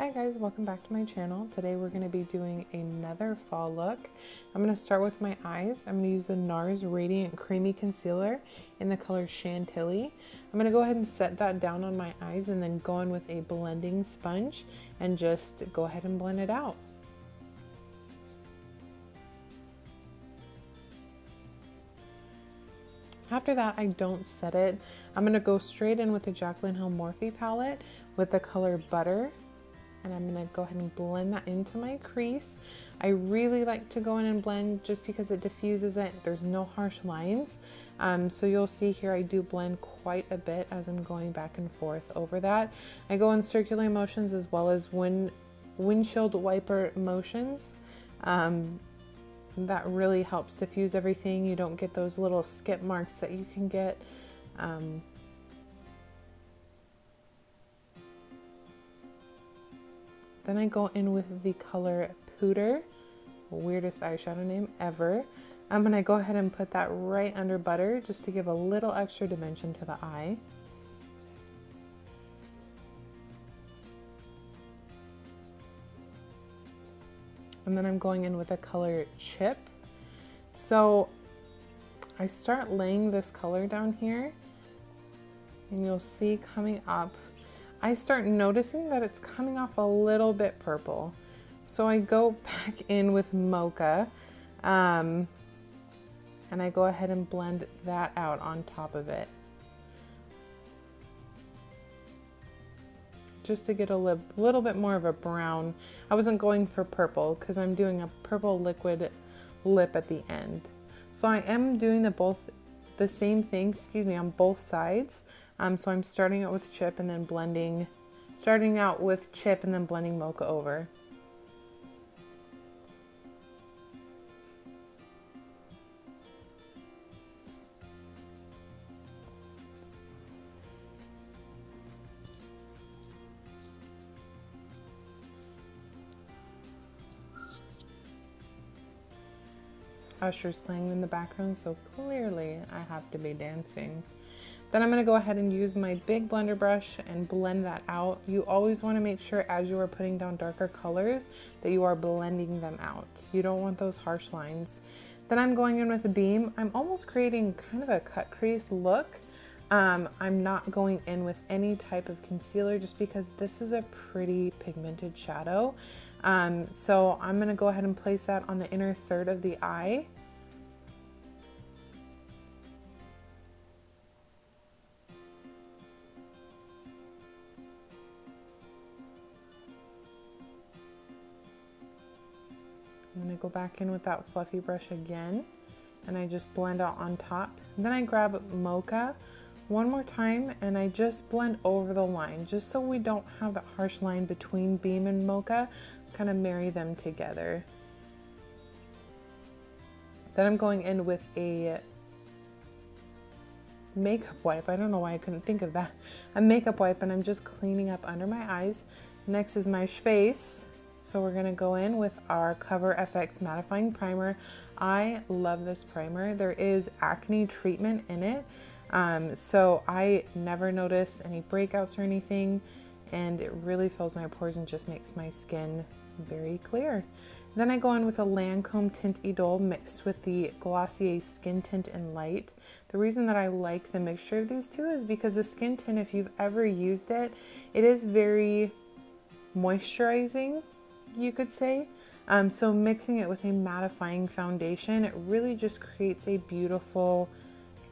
Hi guys, welcome back to my channel. Today we're going to be doing another fall look. I'm going to start with my eyes. I'm going to use the NARS Radiant Creamy Concealer in the color Chantilly. I'm going to go ahead and set that down on my eyes and then go in with a blending sponge and just go ahead and blend it out. After that, I don't set it. I'm going to go straight in with the Jaclyn Hill Morphe palette with the color Butter. And I'm gonna go ahead and blend that into my crease. I really like to go in and blend just because it diffuses it. There's no harsh lines. So you'll see here I do blend quite a bit as I'm going back and forth over that. I go in circular motions as well as windshield wiper motions. That really helps diffuse everything. You don't get those little skip marks that you can get. Then I go in with the color Pooter, weirdest eyeshadow name ever. I'm gonna go ahead and put that right under Butter just to give a little extra dimension to the eye. And then I'm going in with the color Chip. So I start laying this color down here and you'll see coming up, I start noticing that it's coming off a little bit purple. So I go back in with Mocha and I go ahead and blend that out on top of it. Just to get a little bit more of a brown. I wasn't going for purple because I'm doing a purple liquid lip at the end. So I am doing the same thing, on both sides. So I'm starting out with Chip and then blending Mocha over. Usher's playing in the background, so clearly I have to be dancing. Then I'm going to go ahead and use my big blender brush and blend that out. You always want to make sure as you are putting down darker colors that you are blending them out. You don't want those harsh lines. Then I'm going in with a beam. I'm almost creating kind of a cut crease look. I'm not going in with any type of concealer just because this is a pretty pigmented shadow. So I'm going to go ahead and place that on the inner third of the eye. I'm going to go back in with that fluffy brush again and I just blend out on top. And then I grab Mocha one more time and I just blend over the line just so we don't have that harsh line between Beam and Mocha. Kind of marry them together. Then I'm going in with a makeup wipe. I don't know why I couldn't think of that. A makeup wipe, and I'm just cleaning up under my eyes. Next is my face. So we're gonna go in with our Cover FX Mattifying Primer. I love this primer. There is acne treatment in it. So I never notice any breakouts or anything, and it really fills my pores and just makes my skin very clear. Then I go in with a Lancome Tint Idole mixed with the Glossier Skin Tint in Light. The reason that I like the mixture of these two is because the skin tint, if you've ever used it, it is very moisturizing, you could say. So mixing it with a mattifying foundation, it really just creates a beautiful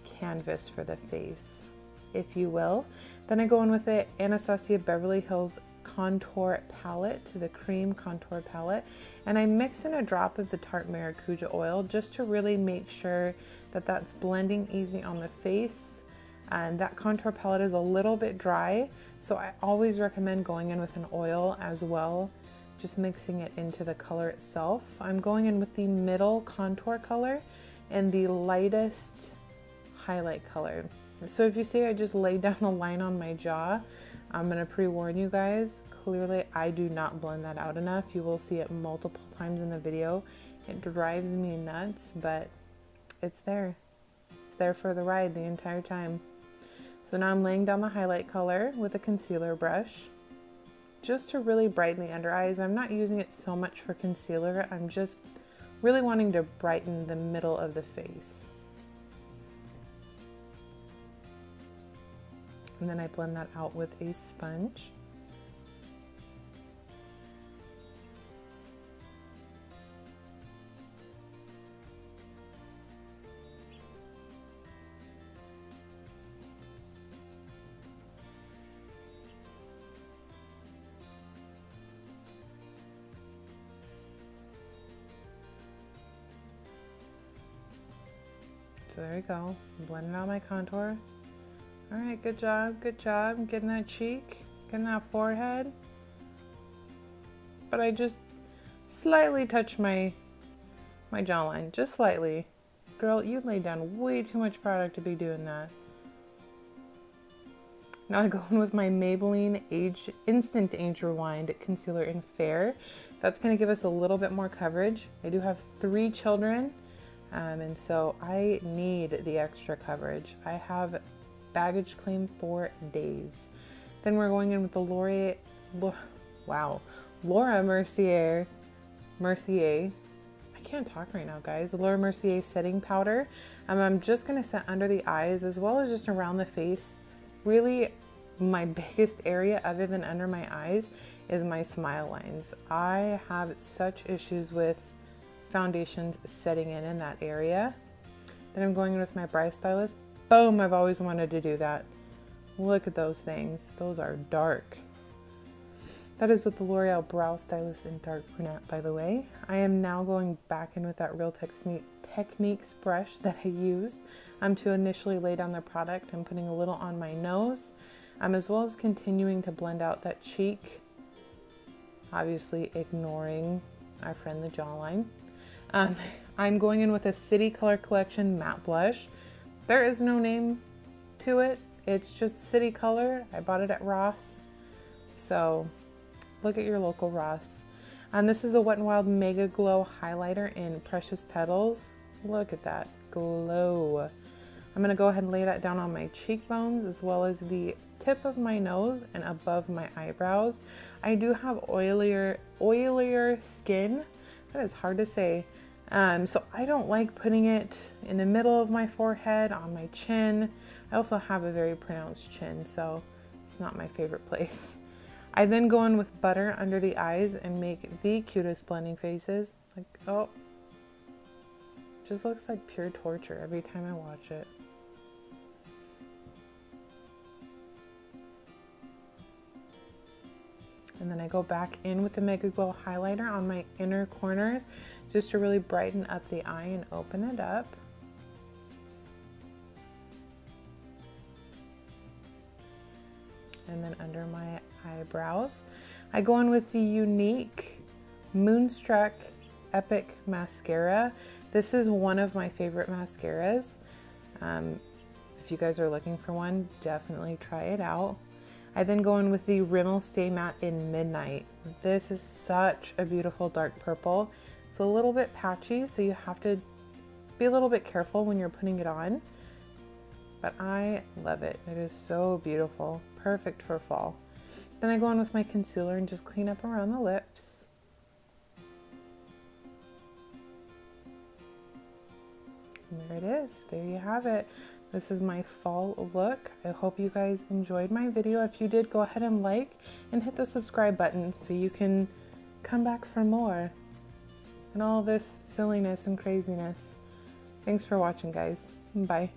canvas for the face, if you will. Then I go in with the Anastasia Beverly Hills Contour Palette, the Cream Contour Palette, and I mix in a drop of the Tarte Maracuja oil just to really make sure that that's blending easy on the face. And that contour palette is a little bit dry, so I always recommend going in with an oil as well, just mixing it into the color itself. I'm going in with the middle contour color and the lightest highlight color. So if you see I just laid down a line on my jaw, I'm gonna pre-warn you guys, clearly I do not blend that out enough. You will see it multiple times in the video. It drives me nuts, but it's there. It's there for the ride the entire time. So now I'm laying down the highlight color with a concealer brush. just to really brighten the under eyes. I'm not using it so much for concealer. I'm just really wanting to brighten the middle of the face. And then I blend that out with a sponge. So there we go, blending out my contour. All right, good job, getting that cheek, getting that forehead. But I just slightly touch my jawline, just slightly. Girl, you laid down way too much product to be doing that. Now I go in with my Maybelline Instant Age Rewind Concealer in Fair. That's gonna give us a little bit more coverage. I do have 3 children, and so I need the extra coverage. I have baggage claim for days. Then we're going in with the Laura Mercier. I can't talk right now, guys. The Laura Mercier setting powder. I'm just gonna set under the eyes as well as just around the face. Really, my biggest area other than under my eyes is my smile lines. I have such issues with foundations setting in that area. Then I'm going in with my Brow Stylist. Boom, I've always wanted to do that. Look at those things. Those are dark. That is with the L'Oreal Brow Stylist in Dark Brunette, by the way. I am now going back in with that Real Techniques brush that I used to initially lay down the product. I'm putting a little on my nose, as well as continuing to blend out that cheek, obviously ignoring our friend the jawline. I'm going in with a City Color Collection matte blush. There is no name to it. It's just City Color. I bought it at Ross. So look at your local Ross. This is a Wet n Wild Mega Glow highlighter in Precious Petals. Look at that glow. I'm gonna go ahead and lay that down on my cheekbones as well as the tip of my nose and above my eyebrows. I do have oilier skin. That is hard to say. So I don't like putting it in the middle of my forehead, on my chin. I also have a very pronounced chin, so it's not my favorite place. I then go in with butter under the eyes and make the cutest blending faces. Like, oh, just looks like pure torture every time I watch it. And then I go back in with the Mega Glow highlighter on my inner corners just to really brighten up the eye and open it up. And then under my eyebrows, I go in with the Younique Moonstruck Epic Mascara. This is one of my favorite mascaras. If you guys are looking for one, definitely try it out. I then go in with the Rimmel Stay Matte in Midnight. This is such a beautiful dark purple. It's a little bit patchy, so you have to be a little bit careful when you're putting it on. But I love it. It is so beautiful. Perfect for fall. Then I go in with my concealer and just clean up around the lips. And there it is. There you have it. This is my fall look. I hope you guys enjoyed my video. If you did, go ahead and like and hit the subscribe button so you can come back for more and all this silliness and craziness. Thanks for watching, guys. Bye.